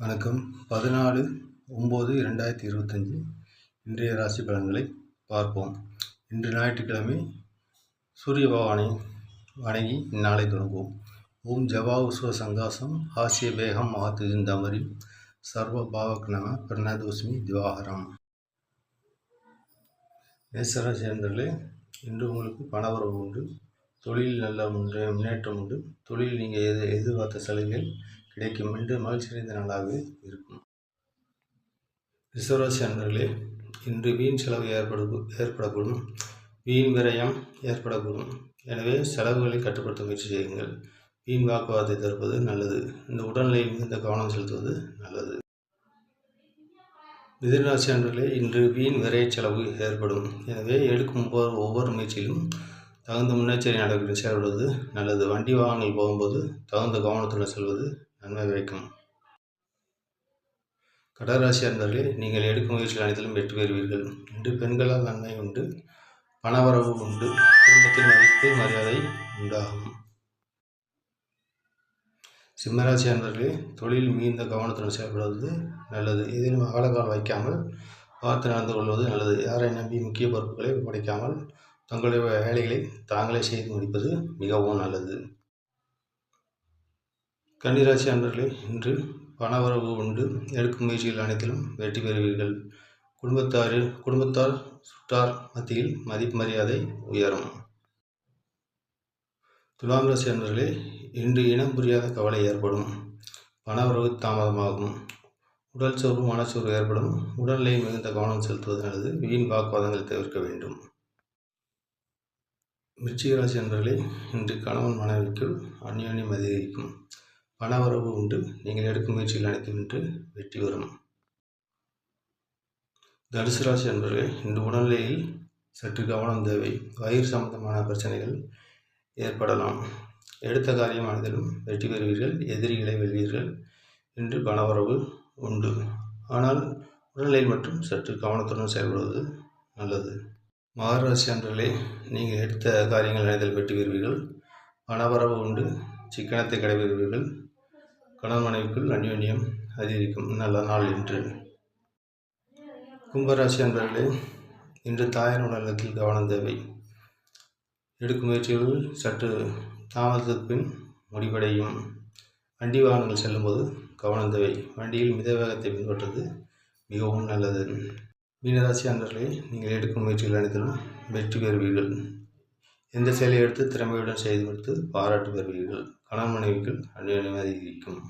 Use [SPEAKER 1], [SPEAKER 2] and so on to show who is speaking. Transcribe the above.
[SPEAKER 1] வணக்கம். 14/9/2025 இன்றைய ராசி பலன்களை பார்ப்போம். இன்று ஞாயிற்றுக்கிழமை. சூரிய பகவானை வணங்கி இந்நாளை தொடங்குவோம். ஓம் ஜவாவுஸ்வ சங்காசம் ஹாசிய பேகம் மாத்துந்தமரி சர்வ பாவக் நம பிரணதோஸ்மி திவாகரம். மேசராசி அன்பர்களே, இன்று உங்களுக்கு பணவரவு உண்டு. தொழில் நல்ல முன்னேற்றம் உண்டு. தொழில் நீங்கள் எதிர்பார்த்த சலுகைகள் கிடைக்கும் என்று மகிழ்ச்சி நிறைந்த நாளாகவே இருக்கும். ரிஷபராசி அன்பர்களே, இன்று வீண் செலவு ஏற்படக்கூடும். வீண் விரயம் ஏற்படக்கூடும். எனவே செலவுகளை கட்டுப்படுத்த முயற்சி செய்யுங்கள். வீண் வாக்குவாதத்தை தடுப்பது நல்லது. இந்த உடல்நிலையில் மிகுந்த கவனம் செலுத்துவது நல்லது. மிதுனராசி அன்பர்களே, இன்று வீண் விரைய செலவு ஏற்படும். எனவே எடுக்கும் ஒவ்வொரு முயற்சியிலும் தகுந்த முன்னெச்சரிக்கை நடவடிக்கை செயல்படுவது நல்லது. வண்டி வாகனங்கள் போகும்போது தகுந்த கவனத்துடன் செல்வது நன்மை வைக்கும். கடகராசி அன்பர்களே, நீங்கள் எடுக்கும் முயற்சிகள் அனைத்திலும் வெற்றி பெறுவீர்கள். இன்று பெண்களால் நன்மை உண்டு. பணவரவு உண்டு. குடும்பத்தில் மதிப்பு மரியாதை உண்டாகும். சிம்மராசி அன்பர்களே, தொழில் மிகுந்த கவனத்துடன் செயல்படுவது நல்லது. எதிலும் அகலக்கால் வைக்காமல் பார்த்து நடந்து கொள்வது நல்லது. யாரை நம்பி முக்கிய பொறுப்புகளை ஒப்படைக்காமல் தங்களுடைய வேலைகளை தாங்களே செய்து முடிப்பது மிகவும் நல்லது. கன்னிராசி அன்பர்களே, இன்று பணவரவு உண்டு. எடுக்கும் முயற்சிகள் அனைத்திலும் வெற்றி பெறுவீர்கள். குடும்பத்தார் சுற்றார் மத்தியில் மதிப்பு மரியாதை உயரும். துலாம் ராசி அன்பர்களே, இன்று இனம் புரியாத கவலை ஏற்படும். பணவரவு தாமதமாகும். உடல் சோர்வு மனச்சோர்வு ஏற்படும். உடல்நிலையில் மிகுந்த கவனம் செலுத்துவது நல்லது. வீண் வாக்குவாதங்களை தவிர்க்க வேண்டும். விருச்சிக ராசி அன்பர்களே, இன்று கணவன் மனைவிக்குள் அந்யோன்யம் அதிகரிக்கும். பணவரவு உண்டு. நீங்கள் எடுக்கும் முயற்சிகள் அனைத்தும் இன்று வெற்றி வரும். தனுசு ராசி அன்பர்களே, இன்று உடல்நிலையில் சற்று கவனம் தேவை. வயிறு சம்பந்தமான பிரச்சனைகள் ஏற்படலாம். எடுத்த காரியம் அனைத்திலும் வெற்றி பெறுவீர்கள். எதிரிகளை வெல்வீர்கள். இன்று பணவரவு உண்டு. ஆனால் உடல்நிலையில் மற்றும் சற்று கவனத்துடன் செயல்படுவது நல்லது. மகர ராசி அன்பர்களே, நீங்கள் எடுத்த காரியங்கள் அனைத்திலும் வெற்றி பெறுவீர்கள். பணவரவு உண்டு. சிக்கனத்தை கடைபிடிப்பீர்கள். கணவன் மனைவிக்குள் அந்யோன்யம் அதிகரிக்கும் நல்ல நாள் இன்று. கும்பராசி அன்பர்களே, இன்று தாயார் உடல்நலத்தில் கவனம் தேவை. எடுக்கும் முயற்சிகள் சற்று தாமதத்துக்கு பின் முடிவடையும். வண்டி வாகனங்கள் செல்லும்போது கவனம் தேவை. வண்டியில் மித வேகத்தை பின்பற்றுவது மிகவும் நல்லது. மீனராசி அன்பர்களே, நீங்கள் எடுக்கும் முயற்சிகள் அனைத்திலும் வெற்றி பெறுவீர்கள். எந்த செயலை எடுத்து திறமையுடன் செய்து கொடுத்து பாராட்டு பெறுவீர்கள். கணவன் மனைவிக்குள் அந்யோன்யம் அதிகரிக்கும்.